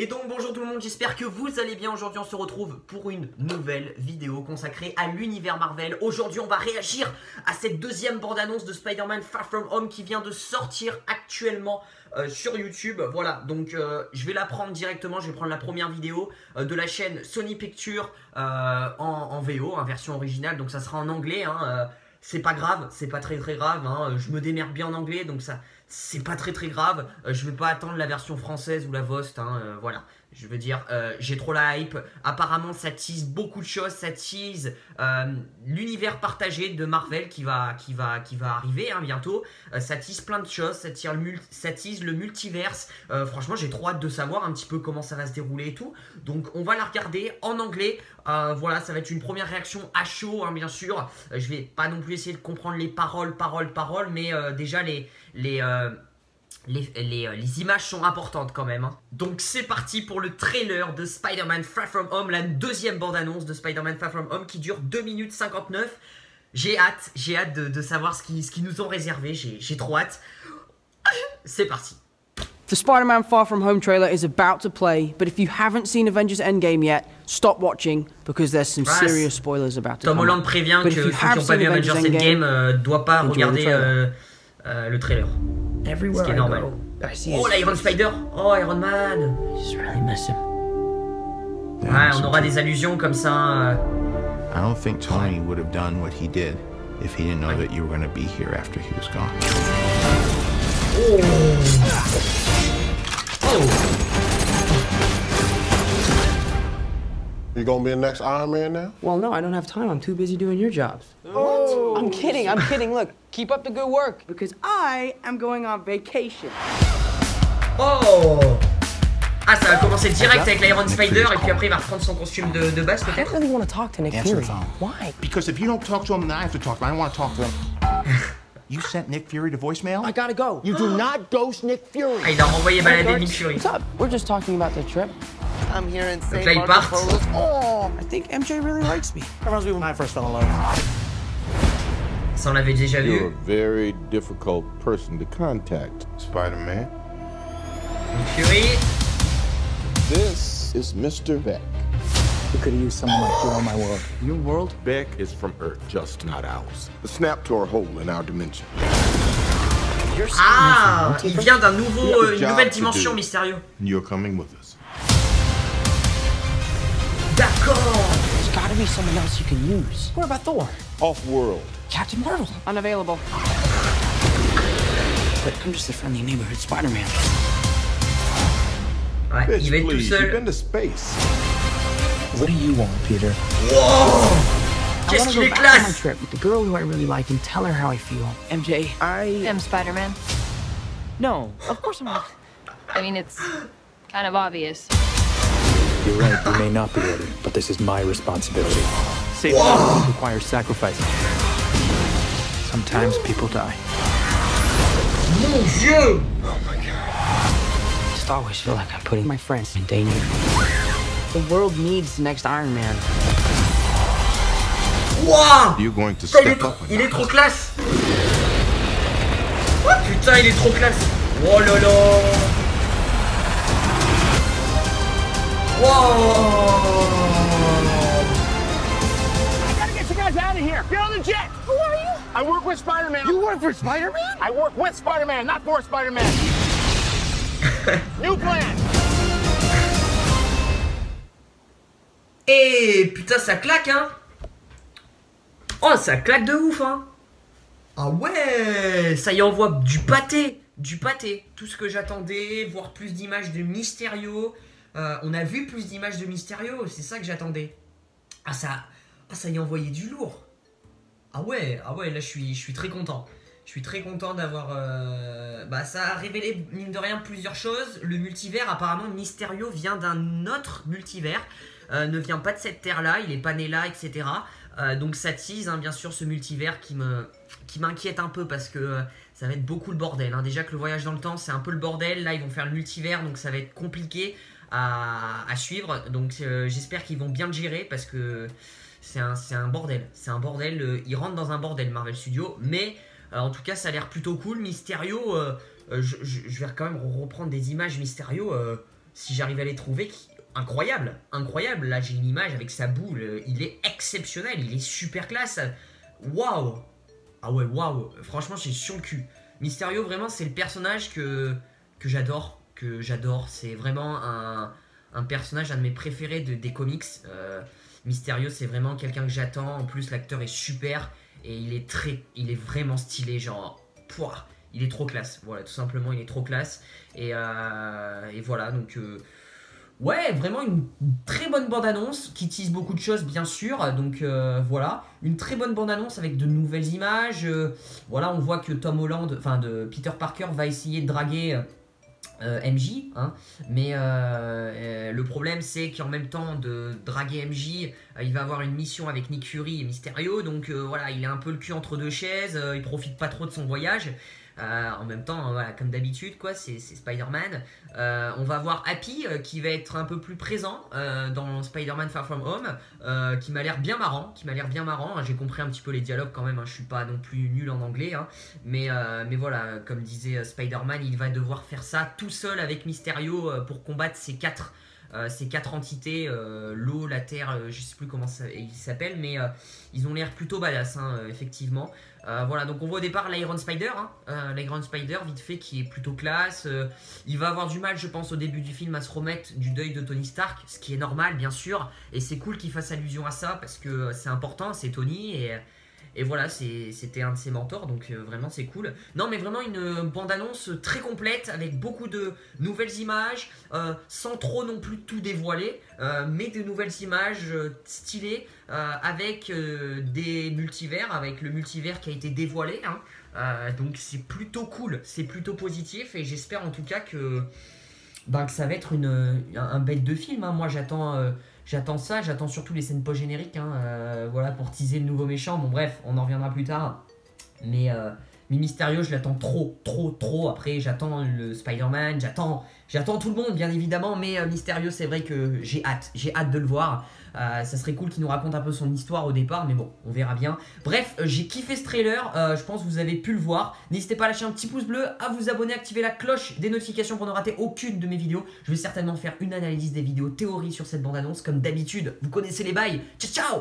Et donc bonjour tout le monde, j'espère que vous allez bien. Aujourd'hui on se retrouve pour une nouvelle vidéo consacrée à l'univers Marvel. Aujourd'hui on va réagir à cette deuxième bande-annonce de Spider-Man Far From Home qui vient de sortir actuellement sur YouTube. Voilà, donc je vais la prendre directement, je vais prendre la première vidéo de la chaîne Sony Pictures en VO, en version originale. Donc ça sera en anglais, c'est pas grave, c'est pas très grave, je me démerde bien en anglais, donc ça c'est pas très grave. Je vais pas attendre la version française ou la Vost, voilà. Je veux dire, j'ai trop la hype. Apparemment, ça tease beaucoup de choses. Ça tease l'univers partagé de Marvel qui va arriver bientôt. Ça tease plein de choses. Ça tease le multiverse. Franchement, j'ai trop hâte de savoir un petit peu comment ça va se dérouler et tout. Donc, on va la regarder en anglais. Voilà, ça va être une première réaction à chaud, bien sûr. Je vais pas non plus essayer de comprendre les paroles, mais déjà les images sont importantes quand même. Donc c'est parti pour le trailer de Spider-Man Far From Home, la deuxième bande-annonce de Spider-Man Far From Home qui dure 2 minutes 59. J'ai hâte de savoir ce qu'ils nous ont réservé, j'ai trop hâte. C'est parti. The Spider-Man Far From Home trailer is about to play, but if you haven't seen Avengers Endgame yet, stop watching because there's some serious spoilers about to come. Tom Holland prévient que ceux qui n'ont pas vu Avengers Endgame ne doivent pas regarder le trailer. Ce qui est normal. Oh, l'Iron Spider. Oh, Iron Man. Ouais, on aura des allusions comme ça. I don't think Tony would have done what he did if he didn't know that you were going to be here after he was gone. Oh. Oh. You gonna be the next Iron Man now? Well, no, I don't have time. I'm too busy doing your jobs. What? I'm kidding. Look, keep up the good work. Because I am going on vacation. Oh. Ah, ça va commencer direct avec l'Iron Spider et puis après il va reprendre son costume de base peut-être. I don't really want to talk to Nick Fury. Why? Because if you don't talk to him, then I have to talk to him. I don't want to talk to him. You sent Nick Fury to voicemail? I gotta go. You do not ghost Nick Fury. Ah, il a envoyé balader Nick Fury. What's up? We're just talking about the trip. I'm here in Donc là, ils partent. Oh, I think MJ really likes me. Reminds me when I first fell in love. Ça on l'avait déjà vu. You're a very difficult person to contact, Spider-Man. Nick Fury. This is Mr. Beck. We could have used someone like you on my world. Your world? Beck is from Earth, just not ours. The snap to our hole in our dimension. Ah, il vient d'une nouvelle dimension mystérieux. You're coming with us. D'accord. There's gotta be someone else you can use. What about Thor? Off-world. Captain Marvel. Unavailable. But I'm just a friendly neighborhood Spider-Man. Ouais, Bitch, il va être tout please, you've seul. been to space. What do you want, Peter? Wow. Qu'est-ce qu'il est classe. My trip with the girl who I really like and tell her how I feel. MJ, I am Spider-Man. No, of course I'm not. I mean, it's kind of obvious. You're right, you may not be ready, but this is my responsibility. Safety requires sacrifice. Sometimes people die. Mon Dieu. I just always feel like I'm putting my friends in danger. The world needs the next Iron Man. Wow. You're going to step up. Il est trop classe. Oh putain, il est trop classe. Oh là là. Wow. I gotta get you guys out of here. Get on the jet. Who are you? I work with Spider-Man. You work for Spider-Man? I work with Spider-Man, not for Spider-Man. New plan. Et putain, ça claque, Oh, ça claque de ouf, Ah ouais, ça y envoie du pâté. Tout ce que j'attendais, voir plus d'images de Mysterio. On a vu plus d'images de Mysterio, c'est ça que j'attendais. Ça y envoyait du lourd. Ah ouais, là je suis très content. Je suis très content d'avoir... ça a révélé, mine de rien, plusieurs choses. Le multivers, apparemment, Mysterio vient d'un autre multivers. Ne vient pas de cette terre-là, il est pas né là, etc. Donc ça tease, bien sûr, ce multivers qui m'inquiète un peu parce que ça va être beaucoup le bordel. Déjà que le voyage dans le temps, c'est un peu le bordel. Là, ils vont faire le multivers, donc ça va être compliqué à suivre. Donc j'espère qu'ils vont bien le gérer parce que c'est un bordel. C'est un bordel, ils rentrent dans un bordel, Marvel Studios. Mais en tout cas, ça a l'air plutôt cool. Mysterio, je vais quand même reprendre des images Mysterio. si j'arrive à les trouver, incroyable, incroyable. Là j'ai une image avec sa boule, il est exceptionnel, il est super classe. Waouh. Ah ouais, waouh, franchement j'ai sur le cul. Mysterio vraiment c'est le personnage que j'adore, c'est vraiment un personnage, un de mes préférés des comics. Mysterio c'est vraiment quelqu'un que j'attends, en plus l'acteur est super et il est vraiment stylé, genre, pouah, il est trop classe, voilà, tout simplement il est trop classe et voilà, donc ouais, vraiment une très bonne bande-annonce qui tease beaucoup de choses bien sûr, donc voilà, une très bonne bande-annonce avec de nouvelles images, voilà, on voit que Tom Holland, enfin de Peter Parker va essayer de draguer MJ, hein, mais le problème c'est qu'en même temps de draguer MJ, il va avoir une mission avec Nick Fury et Mysterio, donc voilà, il est un peu le cul entre deux chaises, il profite pas trop de son voyage. En même temps, voilà, comme d'habitude, quoi, c'est Spider-Man. On va voir Happy qui va être un peu plus présent dans Spider-Man Far From Home, qui m'a l'air bien marrant, J'ai compris un petit peu les dialogues quand même, hein, je suis pas non plus nul en anglais, hein, mais voilà, comme disait Spider-Man, il va devoir faire ça tout seul avec Mysterio pour combattre ces quatre entités, l'eau, la terre, je sais plus comment ils s'appellent, mais ils ont l'air plutôt badass, hein, effectivement. Voilà, donc on voit au départ l'Iron Spider, l'Iron Spider vite fait qui est plutôt classe. Il va avoir du mal, je pense, au début du film à se remettre du deuil de Tony Stark, ce qui est normal bien sûr, et c'est cool qu'il fasse allusion à ça parce que c'est important, c'est Tony et voilà, c'était un de ses mentors, donc vraiment c'est cool. Non mais vraiment une bande-annonce très complète avec beaucoup de nouvelles images, sans trop non plus tout dévoiler, mais de nouvelles images stylées, avec des multivers, avec le multivers qui a été dévoilé, hein. Donc c'est plutôt cool, c'est plutôt positif et j'espère en tout cas que ça va être un bête de film, hein. Moi j'attends ça, j'attends surtout les scènes post-génériques, hein, voilà, pour teaser le nouveau méchant. Bon bref, on en reviendra plus tard. Mais Mysterio, je l'attends trop. Après, j'attends le Spider-Man, j'attends tout le monde, bien évidemment. Mais Mysterio, c'est vrai que j'ai hâte de le voir. Ça serait cool qu'il nous raconte un peu son histoire au départ, mais bon, on verra bien. Bref, j'ai kiffé ce trailer, je pense que vous avez pu le voir. N'hésitez pas à lâcher un petit pouce bleu, à vous abonner, activer la cloche des notifications pour ne rater aucune de mes vidéos. Je vais certainement faire une analyse des vidéos théorie sur cette bande-annonce, comme d'habitude. Vous connaissez les bails. Ciao, ciao!